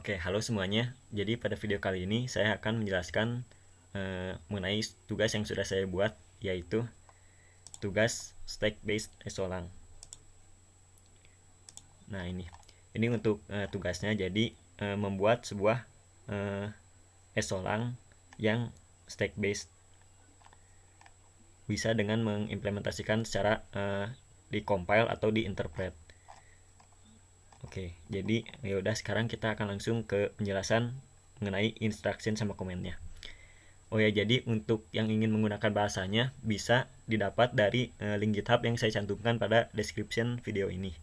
Oke, halo semuanya. Jadi pada video kali ini saya akan menjelaskan mengenai tugas yang sudah saya buat, yaitu tugas stack based esolang. Nah, ini untuk tugasnya. Jadi membuat sebuah esolang yang stack based, bisa dengan mengimplementasikan secara di compile atau di interpret. Oke, jadi ya udah, sekarang kita akan langsung ke penjelasan mengenai instruction sama komennya. Oh ya, jadi untuk yang ingin menggunakan bahasanya bisa didapat dari link GitHub yang saya cantumkan pada description video ini.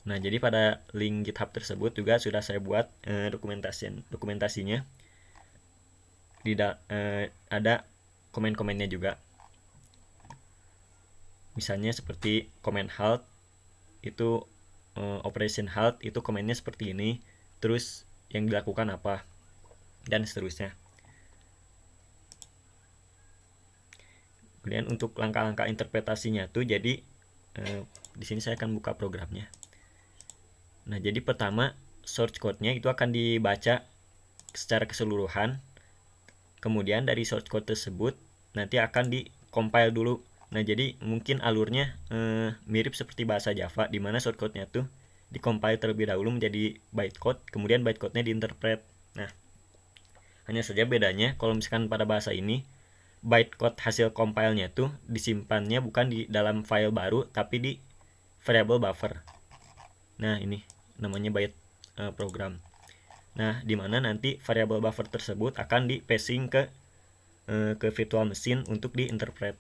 Nah, jadi pada link GitHub tersebut juga sudah saya buat dokumentasinya. Ada komen-komennya juga. Misalnya seperti comment halt, itu operation halt itu komennya seperti ini, terus yang dilakukan apa, dan seterusnya. Kemudian untuk langkah-langkah interpretasinya tuh, jadi di sini saya akan buka programnya. Nah, jadi pertama source code-nya itu akan dibaca secara keseluruhan. Kemudian dari source code tersebut nanti akan di-compile dulu. Nah, jadi mungkin alurnya mirip seperti bahasa Java, di mana source code-nya tuh di-compile terlebih dahulu menjadi bytecode, kemudian bytecode-nya diinterpret. Nah, hanya saja bedanya kalau misalkan pada bahasa ini, bytecode hasil compile-nya tuh disimpannya bukan di dalam file baru, tapi di variable buffer. Nah, ini namanya byte program. Nah, di mana nanti variable buffer tersebut akan di passing ke virtual machine untuk diinterpret.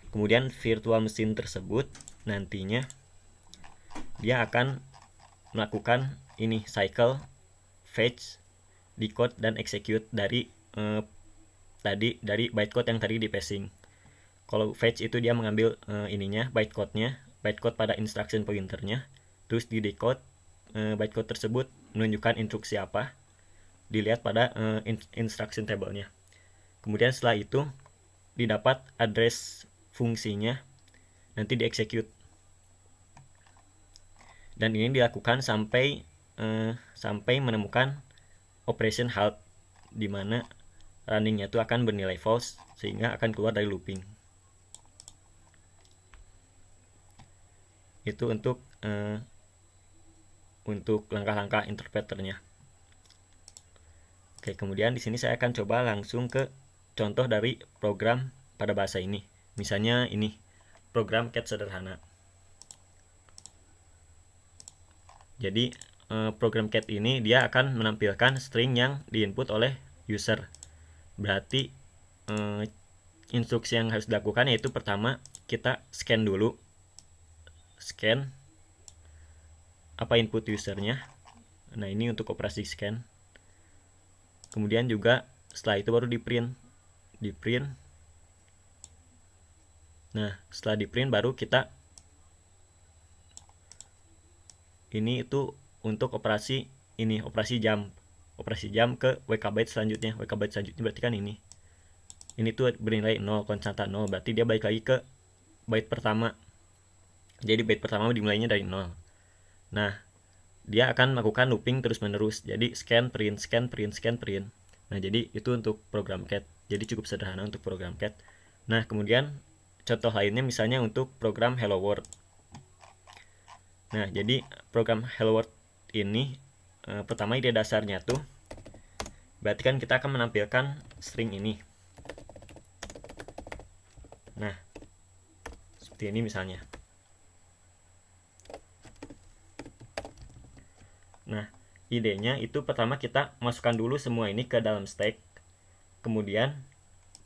Kemudian virtual machine tersebut nantinya dia akan melakukan ini cycle fetch, decode, dan execute dari dari bytecode yang tadi di passing. Kalau fetch itu dia mengambil bytecode pada instruction pointernya, terus di decode bytecode tersebut menunjukkan instruksi apa, dilihat pada instruction table-nya. Kemudian setelah itu didapat address fungsinya, nanti di execute. Dan ini dilakukan sampai menemukan operation halt, di mana runningnya itu akan bernilai false, sehingga akan keluar dari looping. Itu untuk langkah-langkah interpreternya. Oke, kemudian di sini saya akan coba langsung ke contoh dari program pada bahasa ini. Misalnya ini program cat sederhana. Jadi program cat ini dia akan menampilkan string yang diinput oleh user. Berarti instruksi yang harus dilakukan yaitu pertama kita scan dulu, scan apa input usernya. Nah, ini untuk operasi scan. Kemudian juga setelah itu baru di print. Nah, setelah di print baru kita ini itu untuk operasi jump ke WK byte selanjutnya. WK byte selanjutnya berarti kan ini tuh bernilai 0, konstanta 0, berarti dia balik lagi ke byte pertama. Jadi byte pertama dimulainya dari 0. Nah, dia akan melakukan looping terus menerus. Jadi scan print. Nah, jadi itu untuk program cat. Jadi cukup sederhana untuk program cat. Nah, kemudian contoh lainnya misalnya untuk program hello world. Nah, jadi program hello world ini pertama ide dasarnya tuh, berarti kan kita akan menampilkan string ini. Nah, seperti ini misalnya. Nah, idenya itu pertama kita masukkan dulu semua ini ke dalam stack. Kemudian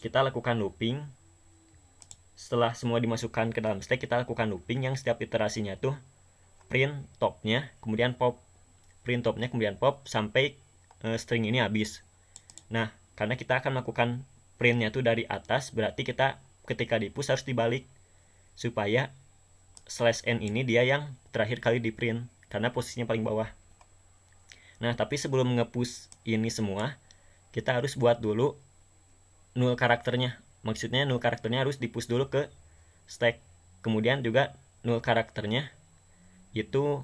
kita lakukan looping. Setelah semua dimasukkan ke dalam stack, kita lakukan looping yang setiap iterasinya tuh print topnya, kemudian pop. Print topnya, kemudian pop sampai string ini habis. Nah, karena kita akan melakukan printnya tuh dari atas, berarti kita ketika di push harus dibalik supaya /n ini dia yang terakhir kali di print karena posisinya paling bawah. Nah, tapi sebelum nge-push ini semua, kita harus buat dulu null karakternya. Maksudnya null karakternya harus di-push dulu ke stack. Kemudian juga null karakternya itu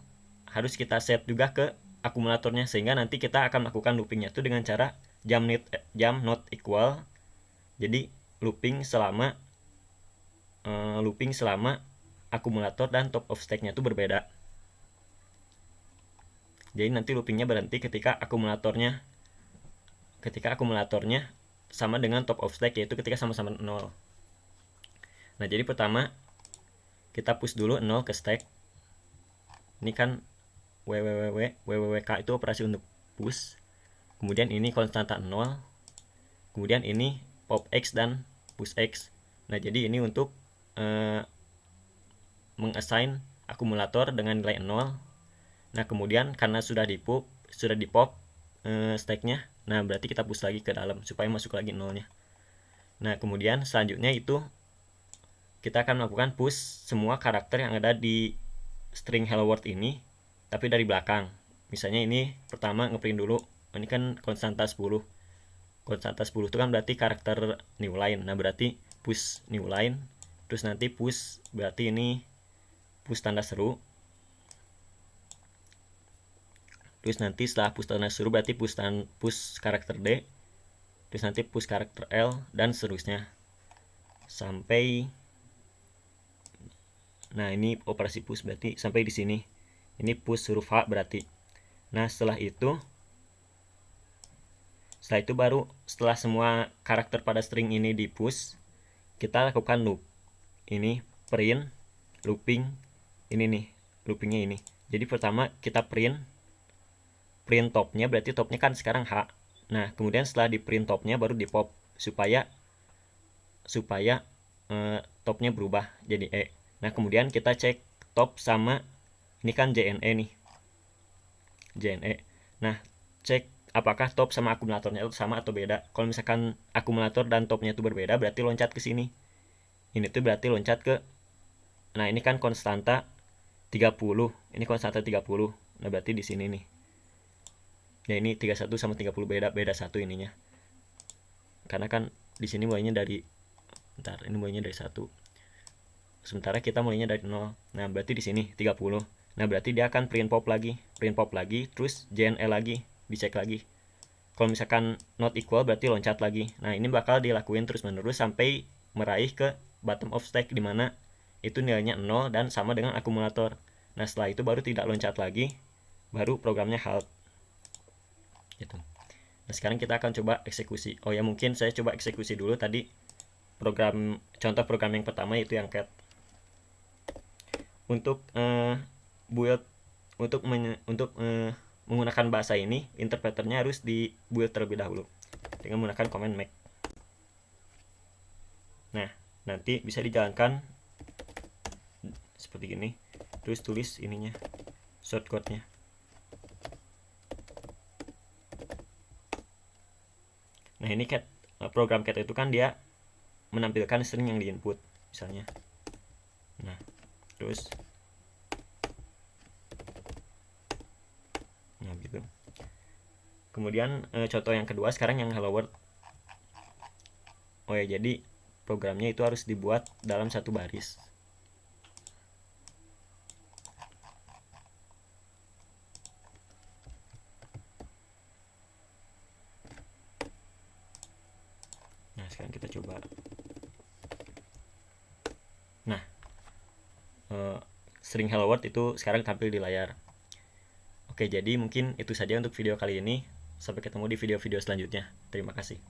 harus kita set juga ke akumulatornya, sehingga nanti kita akan melakukan loopingnya itu dengan cara jam not equal. Jadi looping selama akumulator dan top of stack-nya itu berbeda. Jadi nanti loopingnya berhenti ketika akumulatornya sama dengan top of stack, yaitu ketika sama-sama 0. Nah, jadi pertama kita push dulu 0 ke stack. Ini kan wwk itu operasi untuk push. Kemudian ini konstanta 0. Kemudian ini pop x dan push x. Nah, jadi ini untuk mengassign akumulator dengan nilai 0. Nah, kemudian karena sudah di pop stacknya, nah berarti kita push lagi ke dalam supaya masuk lagi 0-nya. Nah, kemudian selanjutnya itu kita akan melakukan push semua karakter yang ada di string hello world ini, tapi dari belakang. Misalnya ini pertama ngeprint dulu, ini kan konstanta 10. Konstanta 10 itu kan berarti karakter new line. Nah, berarti push new line, terus nanti push, berarti ini push tanda seru. Terus nanti setelah push tanda seru berarti push karakter D. Terus nanti push karakter L dan seterusnya. Sampai, nah ini operasi push berarti sampai di sini. Ini push huruf H berarti. Nah, setelah itu baru setelah semua karakter pada string ini di push, kita lakukan loop. Ini print, looping, ini nih, loopingnya ini. Jadi pertama kita print topnya, berarti topnya kan sekarang H. Nah, kemudian setelah di print topnya baru di pop supaya topnya berubah jadi E. Nah, kemudian kita cek top sama, ini kan JNE nih, JNE. Nah, cek apakah top sama akumulatornya itu sama atau beda. Kalau misalkan akumulator dan topnya itu berbeda, berarti loncat ke sini. Ini tuh berarti loncat ke, nah ini kan konstanta 30, ini konstanta 30. Nah, berarti di sini nih. Ya, ini 31 sama 30 beda 1 ininya. Karena kan di sini mulainya dari ini mulainya dari 1. Sementara kita mulainya dari 0. Nah, berarti di sini 30. Nah, berarti dia akan print pop lagi, terus JNE lagi, dicek lagi. Kalau misalkan not equal berarti loncat lagi. Nah, ini bakal dilakuin terus-menerus sampai meraih ke bottom of stack, di mana itu nilainya 0 dan sama dengan akumulator. Nah, setelah itu baru tidak loncat lagi, baru programnya halt. Gitu. Nah, sekarang kita akan coba eksekusi. Oh ya, mungkin saya coba eksekusi dulu tadi contoh program yang pertama, yaitu yang cat. Untuk build untuk menggunakan bahasa ini, interpreternya harus di build terlebih dahulu dengan menggunakan command make. Nah, nanti bisa dijalankan seperti gini. Terus tulis ininya, shortcode-nya. Nah, ini program cat itu kan dia menampilkan string yang di input misalnya. Nah, terus gitu. Kemudian contoh yang kedua sekarang yang hello world. Oh ya, jadi programnya itu harus dibuat dalam satu baris. Nah, sekarang kita coba. Nah, string hello world itu sekarang tampil di layar. Oke, jadi mungkin itu saja untuk video kali ini. Sampai ketemu di video-video selanjutnya. Terima kasih.